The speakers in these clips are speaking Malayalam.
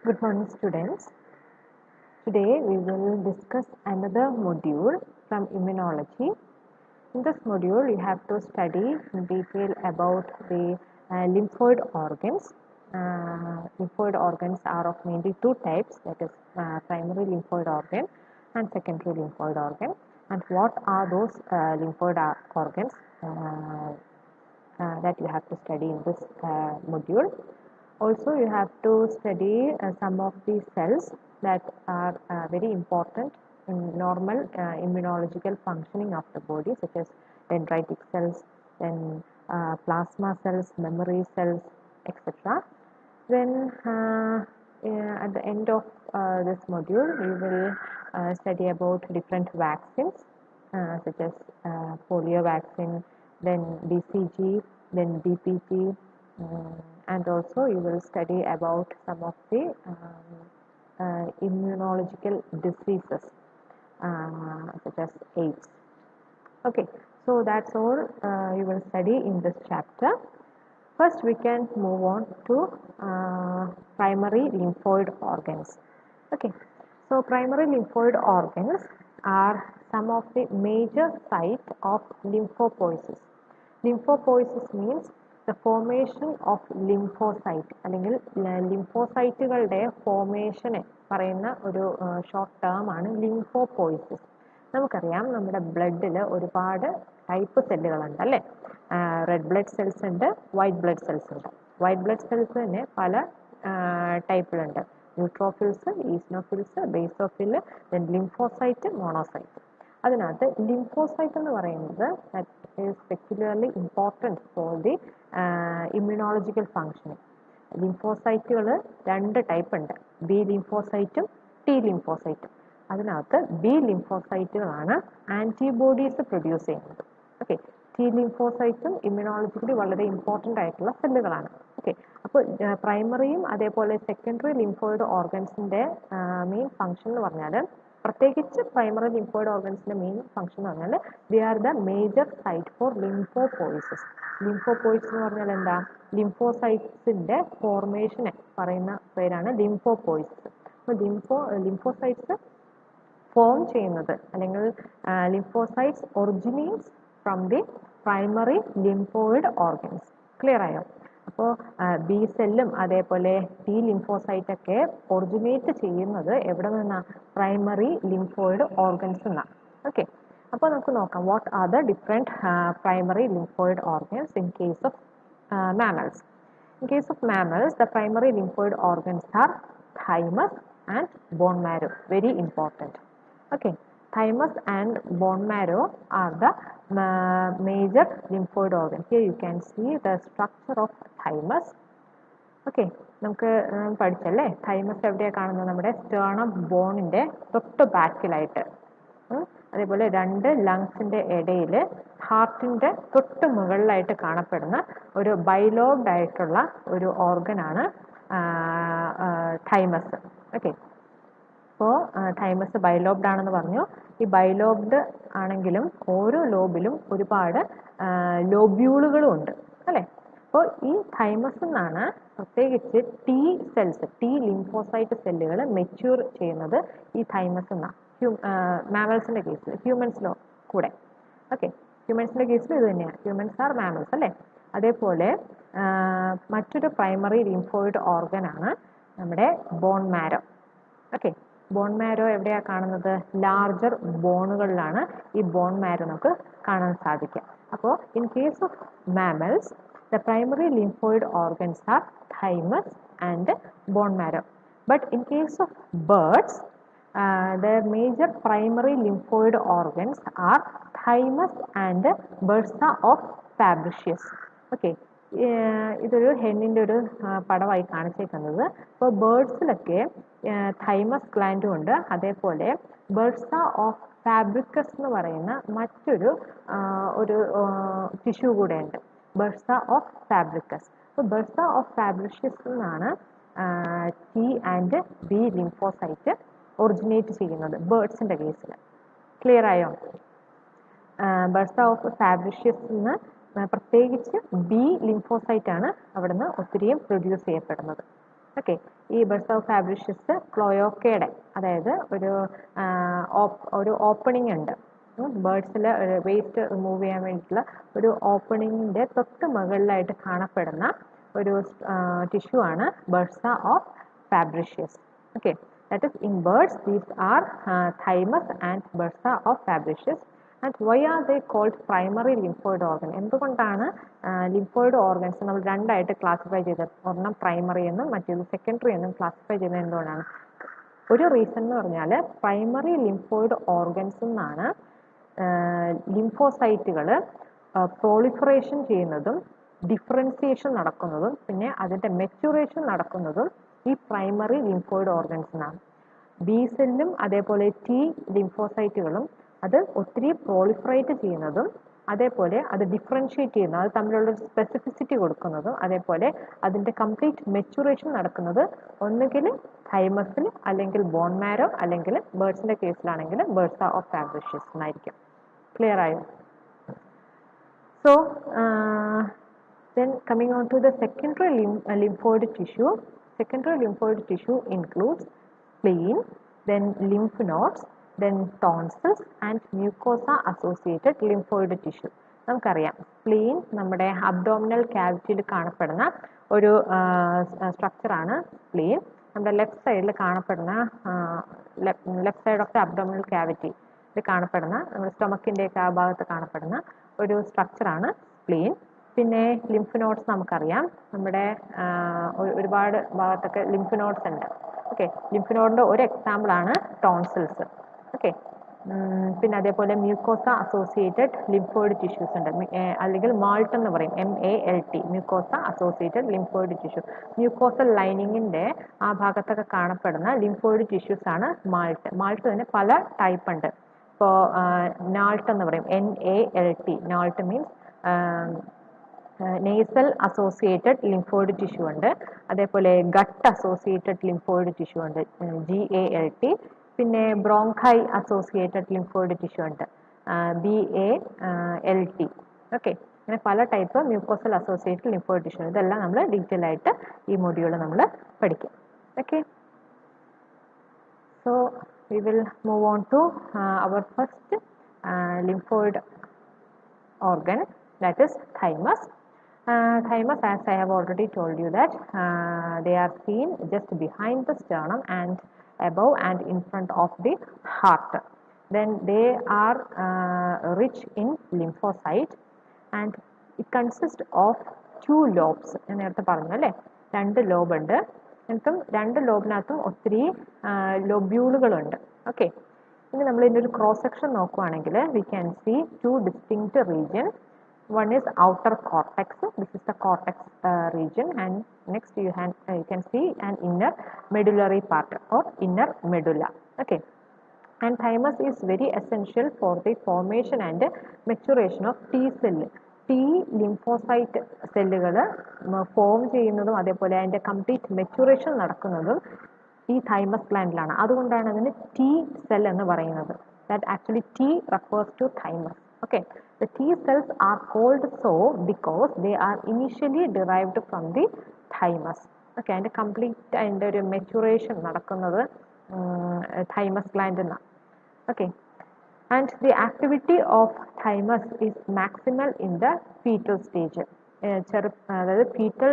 Good morning, students. Today we will discuss another module from immunology. In this module, you have to study in detail about the lymphoid organs. Lymphoid organs are of mainly two types, that is primary lymphoid organ and secondary lymphoid organ. And what are those lymphoid organs that you have to study in this module. Also, you have to study some of the cells that are very important in normal immunological functioning of the body, such as dendritic cells, then plasma cells, memory cells, etc. Then at the end of this module, we will study about different vaccines such as polio vaccine, then BCG, then BPT, and also you will study about some of the immunological diseases such as AIDS. Okay, so that's all you will study in this chapter. First, we can move on to primary lymphoid organs. Okay, so primary lymphoid organs are some of the major sites of lymphopoiesis. Lymphopoiesis means the formation of lymphocyte അല്ലെങ്കിൽ ലിംഫോസൈറ്റുകളുടെ ഫോർമേഷനെ പറയുന്ന ഒരു ഷോർട്ട് ടേം ആണ് ലിംഫോപോയിസിസ്. നമുക്കറിയാം നമ്മുടെ ബ്ലഡിൽ ഒരുപാട് ടൈപ്പ് സെല്ലുകളുണ്ട് അല്ലേ. റെഡ് ബ്ലഡ് സെൽസ് ഉണ്ട്, വൈറ്റ് ബ്ലഡ് സെൽസ് ഉണ്ട്. വൈറ്റ് ബ്ലഡ് സെൽസ് തന്നെ പല ടൈപ്പിലുണ്ട്. Neutrophils, eosinophils, basophil, then lymphocyte, monocyte. അതിനകത്ത് ലിംഫോസൈറ്റ് എന്ന് പറയുന്നത് is peculiarly important for the immunological functioning. ലിംഫോസൈറ്റുകൾ രണ്ട് ടൈപ്പ് ഉണ്ട്, ബി ലിംഫോസൈറ്റും ടി ലിംഫോസൈറ്റും. അതിനകത്ത് ബി ലിംഫോസൈറ്റുകളാണ് ആൻറ്റിബോഡീസ് പ്രൊഡ്യൂസ് ചെയ്യുന്നത്. ഓക്കെ, ടി ലിംഫോസൈറ്റും ഇമ്മ്യൂണോളജിക്കലി വളരെ ഇമ്പോർട്ടൻ്റ് ആയിട്ടുള്ള സെല്ലുകളാണ്. ഓക്കെ, അപ്പോൾ പ്രൈമറിയും അതേപോലെ സെക്കൻഡറി ലിംഫോയിഡ് ഓർഗൻസിൻ്റെ മെയിൻ ഫങ്ഷൻ എന്ന് പറഞ്ഞാൽ, പ്രത്യേകിച്ച് പ്രൈമറി ലിംഫോയിഡ് ഓർഗൻസിൻ്റെ മെയിൻ ഫങ്ഷൻ എന്ന് പറഞ്ഞാൽ they are the major site for lymphopoiesis. Lymphopoiesis എന്ന് പറഞ്ഞാൽ എന്താ? ലിംഫോസൈറ്റ്സിൻ്റെ ഫോർമേഷനെ പറയുന്ന പേരാണ് ലിംഫോപോയിസിസ്. അപ്പോൾ ലിംഫോസൈറ്റ്സ് ഫോം ചെയ്യുന്നത് അല്ലെങ്കിൽ lymphocytes originates from the primary lymphoid organs. Clear ആയോ? അപ്പോൾ ബി സെല്ലും അതേപോലെ ടി ലിംഫോസൈറ്റൊക്കെ ഒറിജിനേറ്റ് ചെയ്യുന്നത് എവിടെ നിന്നാണ്? പ്രൈമറി ലിംഫോയിഡ് ഓർഗൻസ് നിന്നാണ്. ഓക്കെ, അപ്പോൾ നമുക്ക് നോക്കാം what are the different primary lymphoid organs in case of mammals. In case of mammals, the primary lymphoid organs are thymus and bone marrow. Very important. Okay, thymus and bone marrow are the major lymphoid organs. Here you can see the structure of thymus. Okay, നമുക്ക് പഠിച്ചല്ലേ, തൈമസ് എവിടെയാണ് കാണുന്നത്? നമ്മുടെ സ്റ്റേർണം ബോണിൻ്റെ തൊട്ട് ബാക്കിലായിട്ട്. അതേപോലെ രണ്ട് ലങ്സിൻ്റെ ഇടയിൽ ഹാർട്ടിൻ്റെ തൊട്ട് മുകളിലായിട്ട് കാണപ്പെടുന്ന ഒരു ബൈലോബ്ഡ് ആയിട്ടുള്ള ഒരു ഓർഗനാണ് തൈമസ്. ഓക്കെ, അപ്പോൾ തൈമസ് ബൈലോബ്ഡ് ആണെന്ന് പറഞ്ഞു. ഈ ബൈലോബ്ഡ് ആണെങ്കിലും ഓരോ ലോബിലും ഒരുപാട് ലോബ്യൂളുകളും ഉണ്ട് അല്ലേ. അപ്പോൾ ഈ തൈമസ് നിന്നാണ് പ്രത്യേകിച്ച് ടി സെൽസ്, ടി ലിംഫോസൈറ്റ് സെല്ലുകൾ മെച്യൂർ ചെയ്യുന്നത് ഈ തൈമസ് നിന്നാണ്. മാമൽസിൻ്റെ കേസിൽ, ഹ്യൂമൻസിലോ കൂടെ. ഓക്കെ, ഹ്യൂമൻസിൻ്റെ കേസിൽ ഇത് തന്നെയാണ്, ഹ്യൂമൻസ് ആർ മാമൽസ് അല്ലേ. അതേപോലെ മറ്റൊരു പ്രൈമറി ലിംഫോയിഡ് ഓർഗനാണ് നമ്മുടെ bone marrow. Okay, bone marrow എവിടെയാണ് കാണുന്നത്? ലാർജർ ബോണുകളിലാണ് ഈ ബോൺ മാരോ നമുക്ക് കാണാൻ സാധിക്കുക. അപ്പോൾ in case of mammals, the primary lymphoid organs are thymus and bone marrow. But in case of birds, their major primary lymphoid organs are thymus and bursa of Fabricius. Okay, ഇതൊരു ഹെന്നിൻ്റെ ഒരു പടമായി കാണിച്ചേക്കുന്നത്. ഇപ്പോൾ ബേർഡ്സിലൊക്കെ തൈമസ് ഗ്ലാൻഡും ഉണ്ട്, അതേപോലെ ബർസ ഓഫ് ഫാബ്രിക്കസ് എന്ന് പറയുന്ന മറ്റൊരു ടിഷ്യൂ കൂടെ ഉണ്ട്, ബർസ ഓഫ് ഫാബ്രിക്കസ്. അപ്പോൾ ബർസ ഓഫ് ഫാബ്രിഷ്യസ് നിന്നാണ് T and B lymphocyte originate ചെയ്യുന്നത് ബേർഡ്സിൻ്റെ കേസിൽ. ക്ലിയർ ആയോ? ബർസ ഓഫ് ഫാബ്രിഷ്യസ് നിന്ന് പ്രത്യേകിച്ച് ബി ലിംഫോസൈറ്റ് ആണ് അവിടുന്ന് ഒത്തിരിയും പ്രൊഡ്യൂസ് ചെയ്യപ്പെടുന്നത്. ഓക്കെ, ഈ ബർസ ഫാബ്രിഷ്യസ് ക്ലോയോക്കയുടെ, അതായത് ഒരു ഓപ്പണിംഗ് ഉണ്ട്. ബേർഡ്സിൽ വേസ്റ്റ് റിമൂവ് ചെയ്യാൻ വേണ്ടിയിട്ടുള്ള ഒരു ഓപ്പണിങ്ങിൻ്റെ തൊട്ട് മുകളിലായിട്ട് കാണപ്പെടുന്ന ഒരു ടിഷ്യൂ ആണ് bursa of Fabricius. Okay, that is in birds these are thymus and bursa of Fabricius. And why are they called primary lymphoid organ? എന്തുകൊണ്ടാണ് ലിംഫോയിഡ് ഓർഗൻസ് നമ്മൾ രണ്ടായിട്ട് ക്ലാസിഫൈ ചെയ്തത്? ഒരെണ്ണം പ്രൈമറി എന്നും മറ്റേത് സെക്കൻഡറി എന്നും ക്ലാസിഫൈ ചെയ്യുന്നത് എന്തുകൊണ്ടാണ്? ഒരു റീസൺ എന്ന് പറഞ്ഞാൽ പ്രൈമറി ലിംഫോയിഡ് ഓർഗൻസ് എന്നാണ് ലിംഫോസൈറ്റുകൾ പ്രോളിഫറേഷൻ ചെയ്യുന്നതും ഡിഫറൻസിയേഷൻ നടക്കുന്നതും പിന്നെ അതിൻ്റെ മെച്യൂറേഷൻ നടക്കുന്നതും ഈ പ്രൈമറി ലിംഫോയിഡ് ഓർഗൻസിനാണ്. ബി സെല്ലും അതേപോലെ ടി ലിംഫോസൈറ്റുകളും അത് ഒത്തിരി പ്രോളിഫറേറ്റ് ചെയ്യുന്നതും അതേപോലെ അത് ഡിഫറൻഷിയേറ്റ് ചെയ്യുന്നത്, അത് തമ്മിലുള്ള സ്പെസിഫിസിറ്റി കൊടുക്കുന്നതും അതേപോലെ അതിൻ്റെ കംപ്ലീറ്റ് മെച്യൂറേഷൻ നടക്കുന്നത് ഒന്നുകിൽ തൈമസിൽ അല്ലെങ്കിൽ ബോൺ മാരോ അല്ലെങ്കിൽ ബേർഡ്സിൻ്റെ കേസിലാണെങ്കിൽ ബർസ ഓഫ് ഫാബ്രിഷ്യസ് എന്നായിരിക്കും. ക്ലിയർ ആയോ? So then coming on to the secondary lymphoid tissue. Secondary lymphoid tissue includes spleen, then lymph nodes, then tonsils and mucosa associated lymphoid tissue. നമുക്കറിയാം സ്പ്ലീൻ നമ്മുടെ അബ്ഡോമിനൽ ക്യാവിറ്റിയിൽ കാണപ്പെടുന്ന ഒരു സ്ട്രക്ചറാണ് സ്പ്ലീൻ. നമ്മുടെ ലെഫ്റ്റ് സൈഡിൽ കാണപ്പെടുന്ന left side of the abdominal cavity കാണപ്പെടുന്ന നമ്മുടെ സ്റ്റൊമക്കിൻ്റെയൊക്കെ ആ ഭാഗത്ത് കാണപ്പെടുന്ന ഒരു സ്ട്രക്ചറാണ് സ്പ്ലീൻ. പിന്നെ ലിംഫ് നോഡ്സ് നമുക്കറിയാം, നമ്മുടെ ഒരുപാട് ഭാഗത്തൊക്കെ ലിംഫ് നോഡ്സ് ഉണ്ട്. ഓക്കെ, ലിംഫ് നോഡിൻ്റെ ഒരു എക്സാമ്പിളാണ് ടോൺസിൽസ്. ഓക്കെ, പിന്നെ അതേപോലെ മ്യൂക്കോസ അസോസിയേറ്റഡ് ലിംഫോയിഡ് ടിഷ്യൂസ് ഉണ്ട്, അല്ലെങ്കിൽ മാൾട്ട് എന്ന് പറയും, MALT, mucosa associated lymphoid tissue. Mucosal ലൈനിങ്ങിൻ്റെ ആ ഭാഗത്തൊക്കെ കാണപ്പെടുന്ന ലിംഫോയിഡ് ടിഷ്യൂസ് ആണ് മാൾട്ട്. മാൾട്ട് തന്നെ പല ടൈപ്പ് ഉണ്ട്. ഇപ്പോൾ നാൾട്ട് എന്ന് പറയും, NALT. NALT means nasal associated lymphoid tissue ഉണ്ട്, അതേപോലെ ഗട്ട് അസോസിയേറ്റഡ് ലിംഫോയിഡ് ടിഷ്യൂ ഉണ്ട്, GALT. പിന്നെ ബ്രോങ്കൈ അസോസിയേറ്റഡ് ലിംഫോയിഡ് ടിഷ്യൂ ഉണ്ട്, BALT. ഓക്കെ, അങ്ങനെ പല type mucosal associated lymphoid tissue. ഇതെല്ലാം നമ്മൾ ഡീറ്റെയിൽ ആയിട്ട് ഈ മൊഡ്യൂൾ നമ്മൾ പഠിക്കും. Okay, so we will move on to our first lymphoid organ, that is thymus. Thymus, as I have already told you that they are seen just behind the sternum and above and in front of the heart. Then they are rich in lymphocytes and it consists of 2 lobes. ഞാൻ നേരത്തെ പറഞ്ഞു അല്ലേ, 2 ലോബ് ഉണ്ട്. എന്നിട്ടും 2 ലോബിനകത്തും ഒത്തിരി ലൊബ്യൂളുകളുണ്ട്. ഓക്കെ, ഇനി നമ്മൾ ഇതിൻ്റെ ഒരു ക്രോസ് സെക്ഷൻ നോക്കുകയാണെങ്കിൽ we can see 2 distinct region. One is outer cortex. This is the cortex region, and next you can see an inner medullary part or inner medulla. Okay, and thymus is very essential for the formation and maturation of T cell. T lymphocyte സെല്ലുകൾ ഫോം ചെയ്യുന്നതും അതേപോലെ അതിൻ്റെ കംപ്ലീറ്റ് മെച്ചുറേഷൻ നടക്കുന്നതും ഈ തൈമസ് ഗ്ലാൻഡിലാണ്. അതുകൊണ്ടാണ് അതിന് T സെൽ എന്ന് പറയുന്നത്. That actually T refers to thymus. Okay, the T cells are called so because they are initially derived from the thymus. Okay, അതിൻ്റെ കംപ്ലീറ്റ് അതിൻ്റെ ഒരു മെച്ചുറേഷൻ നടക്കുന്നത് thymus gland എന്നാണ്. Okay, and the activity of thymus is maximal in the fetal stage. അതായത് ഫീറ്റൽ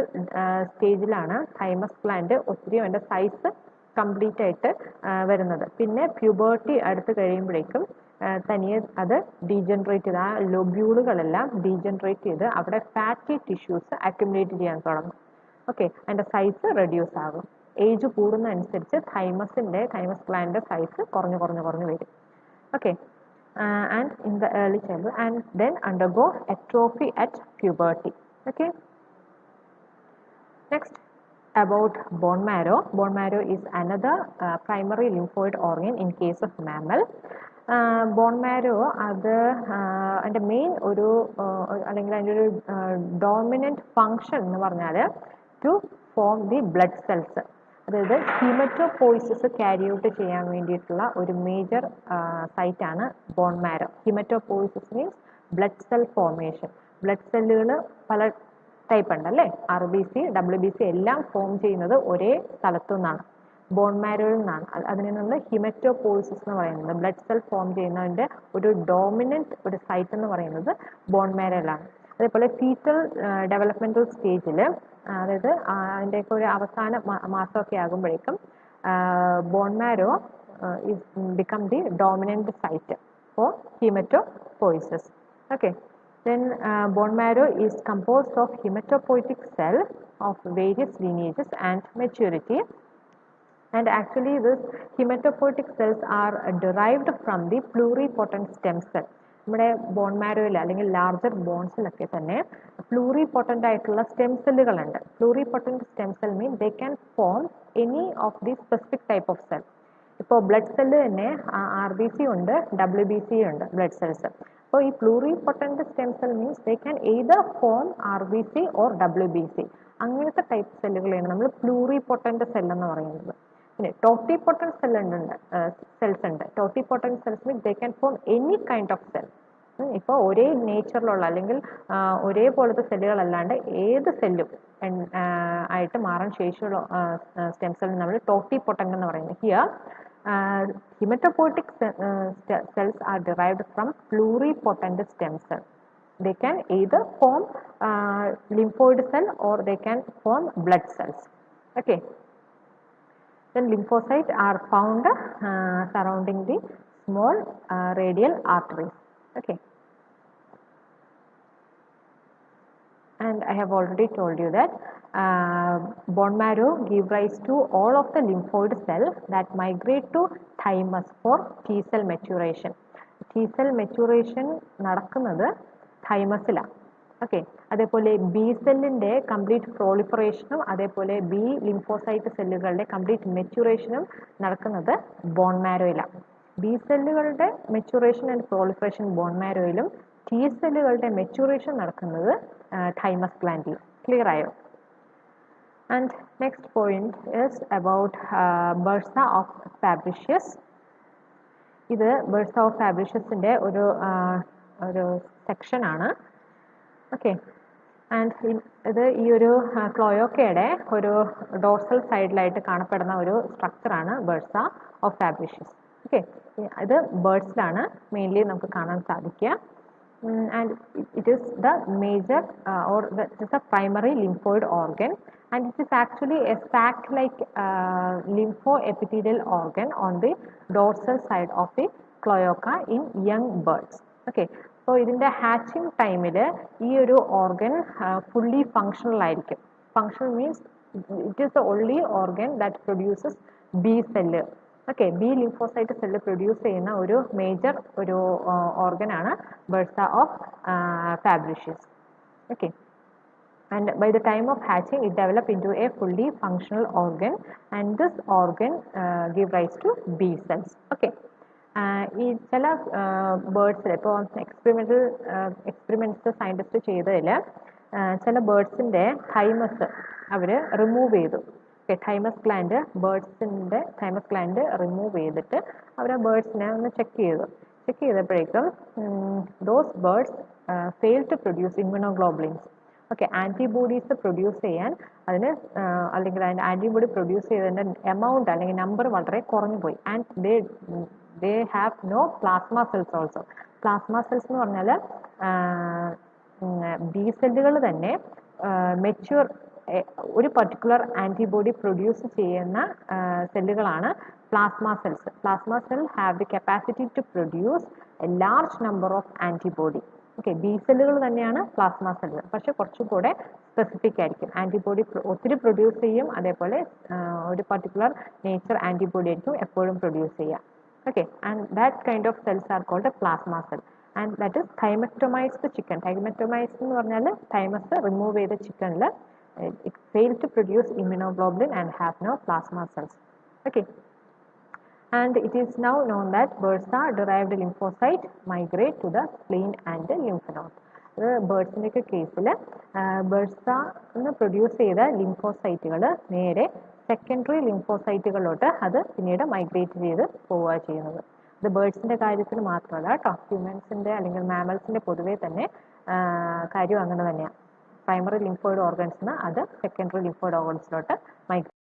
സ്റ്റേജിലാണ് തൈമസ് ഗ്ലാൻഡ് ഒത്തിരി അതിൻ്റെ സൈസ് കംപ്ലീറ്റ് ആയിട്ട് വരുന്നത്. പിന്നെ പ്യൂബേർട്ടി അടുത്ത് കഴിയുമ്പോഴേക്കും തനിയെ അത് ഡീജനറേറ്റ് ചെയ്ത് ആ ലൊബ്യൂളുകളെല്ലാം ഡീജനറേറ്റ് ചെയ്ത് അവിടെ ഫാറ്റി ടിഷ്യൂസ് അക്യുമുലേറ്റ് ചെയ്യാൻ തുടങ്ങും. ഓക്കെ, അതിൻ്റെ സൈസ് റെഡ്യൂസ് ആകും. ഏജ് കൂടുന്നതനുസരിച്ച് തൈമസ് ഗ്ലാൻഡിൻ്റെ സൈസ് കുറഞ്ഞു വരും. Okay, and in the early childhood and then undergo atrophy at puberty. Okay, next about bone marrow. Bone marrow is another primary lymphoid organ in case of mammal. Bone marrow അത് അതിൻ്റെ മെയിൻ ഒരു അല്ലെങ്കിൽ അതിൻ്റെ ഒരു ഡോമിനൻറ്റ് ഫങ്ഷൻ എന്ന് പറഞ്ഞാൽ to form the blood cells. അതായത് ഹീമറ്റോപോയിസിസ് ക്യാരി ഔട്ട് ചെയ്യാൻ വേണ്ടിയിട്ടുള്ള ഒരു മേജർ സൈറ്റാണ് bone marrow. Haematopoiesis means blood cell formation. Blood സെല്ലുകൾ പല ടൈപ്പ് ഉണ്ട് അല്ലേ? RBC, WBC എല്ലാം ഫോം ചെയ്യുന്നത് ഒരേ സ്ഥലത്തു നിന്നാണ്, ബോൺ മാരോയിൽ നിന്നാണ്. അതിനെ നമ്മൾ ഹിമറ്റോപോയിസിസ് എന്ന് പറയുന്നത്. ബ്ലഡ് സെൽ ഫോം ചെയ്യുന്നതിൻ്റെ ഒരു ഡോമിനന്റ് ഒരു സൈറ്റ് എന്ന് പറയുന്നത് ബോൺ മാരോയിലാണ്. അതേപോലെ ഫീറ്റൽ ഡെവലപ്മെന്റൽ സ്റ്റേജിൽ, അതായത് അതിൻ്റെയൊക്കെ ഒരു അവസാന മാസമൊക്കെ ആകുമ്പോഴേക്കും bone marrow is become the dominant site for hematopoiesis. Okay, then bone marrow is composed of hematopoietic cell of various lineages and maturity, and actually this hematopoietic cells are derived from the pluripotent stem cell. നമ്മുടെ ബോൺ മാരോയിൽ അല്ലെങ്കിൽ ലാർജർ ബോൺസിലൊക്കെ തന്നെ പ്ലൂറിപൊട്ടൻ്റ് ആയിട്ടുള്ള സ്റ്റെം സെല്ലുകളുണ്ട്. Pluripotent stem cell mean they can form any of the specific type of cell. ഇപ്പോൾ ബ്ലഡ് സെല്ല് തന്നെ RBC ഉണ്ട്, WBC ഉണ്ട് ബ്ലഡ് സെൽസ്. അപ്പോൾ ഈ pluripotent stem cell means they can either form RBC or WBC. അങ്ങനത്തെ ടൈപ്പ് സെല്ലുകളെയാണ് നമ്മൾ പ്ലൂറിപൊട്ടൻ്റ് സെൽ എന്ന് പറയുന്നത്. പിന്നെ ടോട്ടിപൊട്ടൻ്റ് സെൽസ് ഉണ്ട്. Totipotent cells means they can form any kind of cell. ഇപ്പോൾ ഒരേ നേച്ചറിലുള്ള അല്ലെങ്കിൽ ഒരേപോലത്തെ സെല്ലുകളല്ലാണ്ട് ഏത് സെല്ലും ആയിട്ട് മാറാൻ ശേഷിയുള്ള സ്റ്റെം സെൽ നമ്മൾ ടോട്ടിപൊട്ടൻ്റ് എന്ന് പറയുന്നത്. Here hematopoietic cells are derived from pluripotent stem cell. They can either form lymphoid cell or they can form blood cells. Okay. Then lymphocytes are found surrounding the small radial arteries. Okay. And I have already told you that bone marrow give rise to all of the lymphoid cell that migrate to thymus for T cell maturation. T cell maturation നടക്കുന്നത് തൈമസിലാണ്. ഓക്കെ, അതേപോലെ ബി സെല്ലിൻ്റെ കംപ്ലീറ്റ് പ്രോളിഫറേഷനും അതേപോലെ ബി ലിംഫോസൈറ്റ് സെല്ലുകളുടെ കംപ്ലീറ്റ് മെച്ചുറേഷനും നടക്കുന്നത് ബോൺ മാരോയിലാണ്. ബി സെല്ലുകളുടെ മെച്ചുറേഷൻ ആൻഡ് പ്രോളിഫറേഷൻ ബോൺ മാരോയിലും ടി സെല്ലുകളുടെ മെച്ചുറേഷൻ നടക്കുന്നത് thymus gland. Clear ആയോ? And next point is about bursa of Fabricius. ഇത് bursa of Fabriciusന്റെ ഒരു സെക്ഷൻ ആണ്. ഓക്കെ, ആൻഡ് ഇത് ഈ ഒരു ക്ലോയോക്കയുടെ ഒരു ഡോർസൽ സൈഡിലായിട്ട് കാണപ്പെടുന്ന ഒരു സ്ട്രക്ചറാണ് ബർസ ഓഫ് ഫാബ്രിഷ്യസ്. ഓക്കെ, ഇത് ബേർഡ്സിലാണ് മെയിൻലി നമുക്ക് കാണാൻ സാധിക്കുക. And it is the major or it is the primary lymphoid organ, and it is actually a sac-like lymphoepithelial organ on the dorsal side of the cloaca in young birds. Okay, so ഇതിൻ്റെ hatching ടൈമിൽ ഈ ഒരു ഓർഗൻ fully functional ആയിരിക്കും. Functional means it is the only organ that produces B cell. Okay, B lymphocyte cell produce ചെയ്യുന്ന ഒരു മേജർ ഒരു ഓർഗനാണ് bursa of Fabricius. Okay, and by the time of hatching it develop into a fully functional organ, and this organ give rise to B cells. Okay, ഈ ചില ബേർഡ്സിൽ ഇപ്പോൾ എക്സ്പെരിമെൻറ്റ്സ് സയൻറ്റിസ്റ്റ് ചെയ്തതിൽ ചില ബേർഡ്സിൻ്റെ തൈമസ് അവർ റിമൂവ് ചെയ്തു. തൈമസ് ഗ്ലാൻഡ്, ബേർഡ്സിൻ്റെ തൈമസ് ഗ്ലാൻഡ് റിമൂവ് ചെയ്തിട്ട് അവർ ആ ബേർഡ്സിനെ ഒന്ന് ചെക്ക് ചെയ്തപ്പോഴേക്കും those birds fail to produce immunoglobulins. Okay, antibodies produce ചെയ്യാൻ അതിന് അല്ലെങ്കിൽ അതിൻ്റെ ആൻറ്റിബോഡി പ്രൊഡ്യൂസ് ചെയ്തതിൻ്റെ എമൗണ്ട് അല്ലെങ്കിൽ നമ്പർ വളരെ കുറഞ്ഞു പോയി. And they have no plasma cells also. Plasma cells എന്ന് പറഞ്ഞാൽ ബി സെല്ലുകൾ തന്നെ മെച്യൂർ ഒരു പർട്ടിക്കുലർ ആൻറ്റിബോഡി പ്രൊഡ്യൂസ് ചെയ്യുന്ന സെല്ലുകളാണ് plasma cells. Plasma cell have the capacity to produce a large number of antibody. Okay, B സെല്ലുകൾ തന്നെയാണ് പ്ലാസ്മ സെല്ലുകൾ, പക്ഷെ കുറച്ചും കൂടെ സ്പെസിഫിക് ആയിരിക്കും. ആൻറ്റിബോഡി ഒത്തിരി പ്രൊഡ്യൂസ് ചെയ്യും, അതേപോലെ ഒരു പർട്ടിക്കുലർ നേച്ചർ ആൻറ്റിബോഡി ആയിരിക്കും എപ്പോഴും പ്രൊഡ്യൂസ് ചെയ്യുക. Okay, and that kind of cells are called plasma cell, and that is thymectomized chicken. Thymectomized എന്ന് പറഞ്ഞാൽ തൈമസ് റിമൂവ് ചെയ്ത ചിക്കനിൽ it failed to produce immunoglobulin and have no plasma cells. Okay, and it is now known that bursa derived lymphocyte migrate to the spleen and the lymph node. ബേർഡ്സിൻ്റെ ഒക്കെ കേസിൽ ബർസ പ്രൊഡ്യൂസ് ചെയ്ത ലിംഫോസൈറ്റുകൾ നേരെ സെക്കൻഡറി ലിംഫോസൈറ്റുകളിലോട്ട് അത് പിന്നീട് മൈഗ്രേറ്റ് ചെയ്ത് പോവുക ചെയ്യുന്നത്. ഇത് ബേർഡ്സിൻ്റെ കാര്യത്തിൽ മാത്രമല്ല കേട്ടോ, ഹ്യൂമൻസിൻ്റെ അല്ലെങ്കിൽ മാമൽസിൻ്റെ പൊതുവേ തന്നെ കാര്യം അങ്ങനെ തന്നെയാണ്. പ്രൈമറി ലിംഫോയിഡ് ഓർഗൻസിന് അത് സെക്കൻഡറി ലിംഫോയിഡ് ഓർഗൻസിലോട്ട് മൈഗ്രേറ്റ്